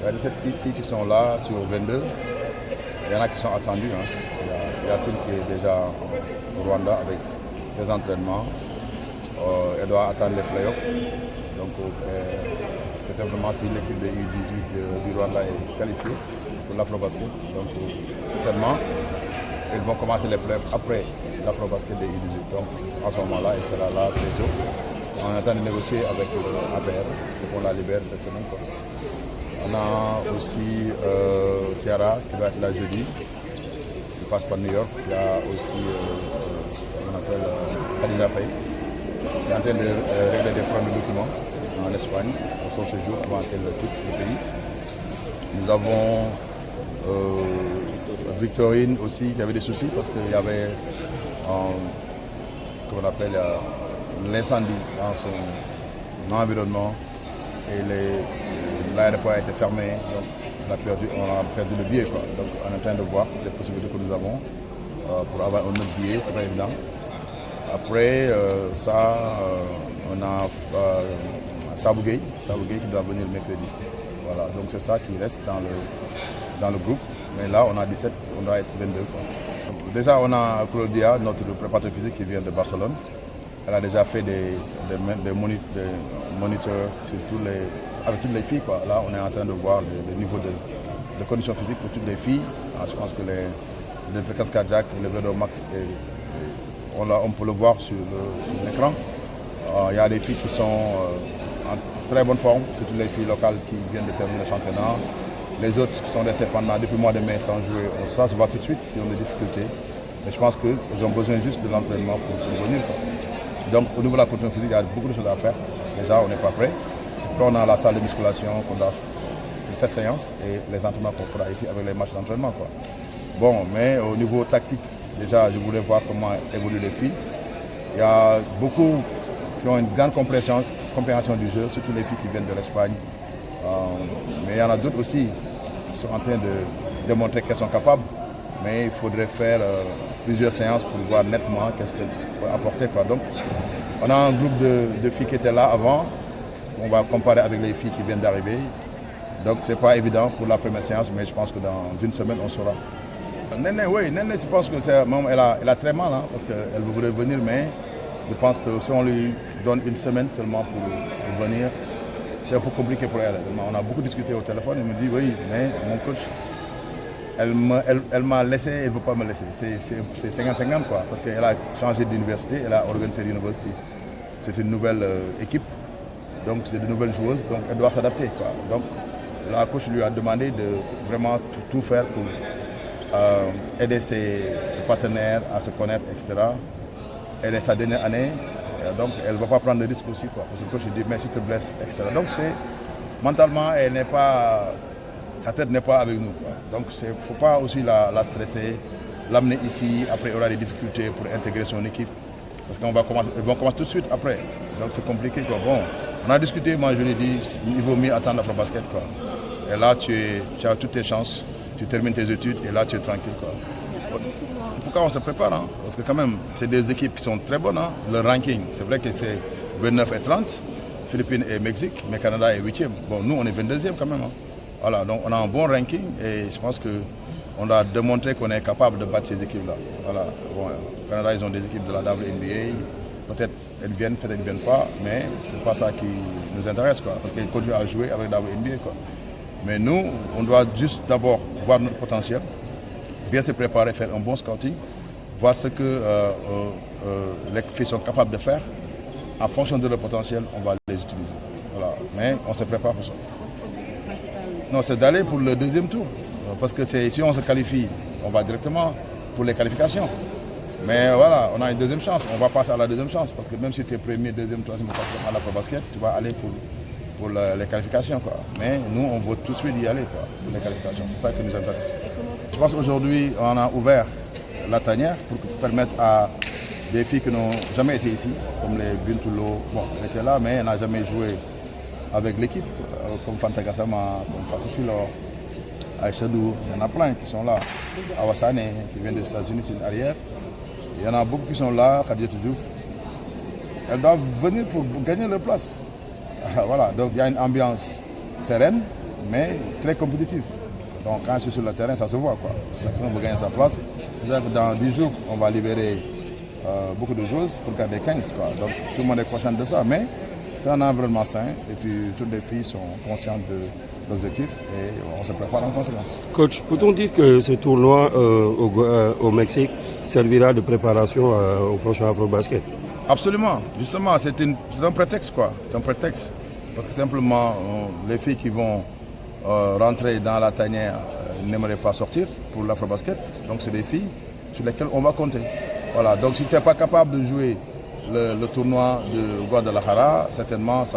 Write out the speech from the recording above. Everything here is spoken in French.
Il y a 17 filles qui sont là sur 22. Il y en a qui sont attendues. Hein. Il y a Yacine qui est déjà au Rwanda avec ses entraînements. Elle doit attendre les playoffs. Donc, parce que simplement si l'équipe de U18 du Rwanda est qualifiée pour l'Afrobasket, donc certainement, ils vont commencer les playoffs après l'Afrobasket de U18. Donc, en ce moment-là, elle sera là très tôt. On est en train de négocier avec APR pour qu'on la libère cette semaine. Quoi. On a aussi Ciara qui va être là jeudi. Il passe par New York. Il y a aussi, on appelle Khadija Faye, qui est en train de régler des premiers documents en Espagne pour son séjour avant qu'elle quitte le pays. Nous avons Victorine aussi qui avait des soucis parce qu'il y avait, comment on appelle, l'incendie dans son environnement et l'aéroport a été fermé. Donc on a perdu le billet. Quoi. Donc on est en train de voir les possibilités que nous avons pour avoir un autre billet, c'est pas évident. Après on a Sabou Gueye qui doit venir mercredi. Voilà, donc c'est ça qui reste dans le groupe. Mais là on a 17, on doit être 22. Quoi. Donc, déjà on a Claudia, notre préparateur physique qui vient de Barcelone. Elle a déjà fait des moniteurs sur avec toutes les filles. Quoi. Là, on est en train de voir le niveau de conditions physiques pour toutes les filles. Je pense que les fréquences cardiaques et le VO2 max, on peut le voir sur l'écran. Il y a des filles qui sont en très bonne forme, surtout les filles locales qui viennent de terminer le championnat. Les autres qui sont restés depuis le mois de mai sans jouer, ça se voit tout de suite, qui ont des difficultés. Mais je pense qu'ils ont besoin juste de l'entraînement pour revenir. Quoi. Donc au niveau de la condition physique, il y a beaucoup de choses à faire. Déjà, on n'est pas prêt. C'est pourquoi on a la salle de musculation qu'on doit faire cette séance et les entraînements qu'on fera ici avec les matchs d'entraînement. Bon, mais au niveau tactique, déjà, je voulais voir comment évoluent les filles. Il y a beaucoup qui ont une grande compréhension du jeu, surtout les filles qui viennent de l'Espagne. Mais il y en a d'autres aussi qui sont en train de démontrer qu'elles sont capables. Mais il faudrait faire plusieurs séances pour voir nettement qu'est-ce qu'elles peuvent apporter. Quoi. Donc, on a un groupe de filles qui étaient là avant. On va comparer avec les filles qui viennent d'arriver. Donc, ce n'est pas évident pour la première séance, mais je pense que dans une semaine, on saura. Néné, oui, Néné, je pense que elle a très mal, hein, parce qu'elle voudrait venir, mais je pense que si on lui donne une semaine seulement pour venir, c'est un peu compliqué pour elle. On a beaucoup discuté au téléphone, elle me dit oui, mais mon coach, elle m'a laissé, elle ne veut pas me laisser. C'est 50-50 quoi, parce qu'elle a changé d'université, elle a organisé l'université. C'est une nouvelle équipe, donc c'est de nouvelles joueuses, donc elle doit s'adapter. Donc la coach lui a demandé de vraiment tout faire pour aider ses partenaires à se connaître, etc. Elle est sa dernière année, donc elle ne va pas prendre de risques aussi. Quoi, parce que le coach lui dit, mais si tu te blesses, etc. Donc mentalement, sa tête n'est pas avec nous. Quoi. Donc il ne faut pas aussi la stresser, l'amener ici, après il aura des difficultés pour intégrer son équipe. Parce qu'ils vont commencer tout de suite après. Donc c'est compliqué. Quoi. Bon, on a discuté, moi je lui ai dit, il vaut mieux attendre l'Afrobasket. Et là, tu as toutes tes chances, tu termines tes études et là tu es tranquille. Quoi. Pourquoi on se prépare hein? Parce que quand même, c'est des équipes qui sont très bonnes. Hein? Le ranking, c'est vrai que c'est 29 et 30, Philippines et Mexique, mais Canada est 8e. Bon, nous, on est 22e quand même. Hein? Voilà, donc on a un bon ranking et je pense qu'on a démontré qu'on est capable de battre ces équipes-là. Voilà. Bon, au Canada, ils ont des équipes de la WNBA. Peut-être elles viennent, peut-être elles ne viennent pas, mais ce n'est pas ça qui nous intéresse, quoi, parce qu'elles continuent à jouer avec la WNBA. Quoi. Mais nous, on doit juste d'abord voir notre potentiel, bien se préparer, faire un bon scouting, voir ce que les filles sont capables de faire. En fonction de leur potentiel, on va les utiliser. Voilà. Mais on se prépare pour ça. Non, c'est d'aller pour le deuxième tour. Parce que si on se qualifie, on va directement pour les qualifications. Mais voilà, on a une deuxième chance. On va passer à la deuxième chance. Parce que même si tu es premier, deuxième, troisième, quatrième à l'Afrobasket, tu vas aller pour les qualifications. Quoi. Mais nous, on veut tout de suite y aller quoi, pour les qualifications. C'est ça qui nous intéresse. Je pense qu'aujourd'hui, on a ouvert la tanière pour permettre à des filles qui n'ont jamais été ici, comme les Bintulo, bon, elles étaient là, mais elles n'ont jamais joué avec l'équipe, comme Fanta Gassama, comme Fatou Filo, Aïchadou, il y en a plein qui sont là. Awassane, qui vient des États-Unis, c'est une arrière. Il y en a beaucoup qui sont là, Khadija Diouf. Elles doivent venir pour gagner leur place. Voilà, donc il y a une ambiance sereine, mais très compétitif. Donc quand je suis sur le terrain, ça se voit, quoi. Chacun veut gagner sa place. Dans 10 jours, on va libérer beaucoup de choses pour garder 15. Quoi. Donc tout le monde est conscient de ça, mais c'est un environnement sain et puis toutes les filles sont conscientes de l'objectif et on se prépare en conséquence. Coach, peut-on dire que ce tournoi au Mexique servira de préparation au prochain Afrobasket? Absolument. Justement, c'est un prétexte, quoi. C'est un prétexte. Parce que simplement, les filles qui vont rentrer dans la tanière n'aimeraient pas sortir pour l'Afrobasket. Donc, c'est des filles sur lesquelles on va compter. Voilà. Donc, si tu n'es pas capable de jouer le tournoi de Guadalajara, certainement, ça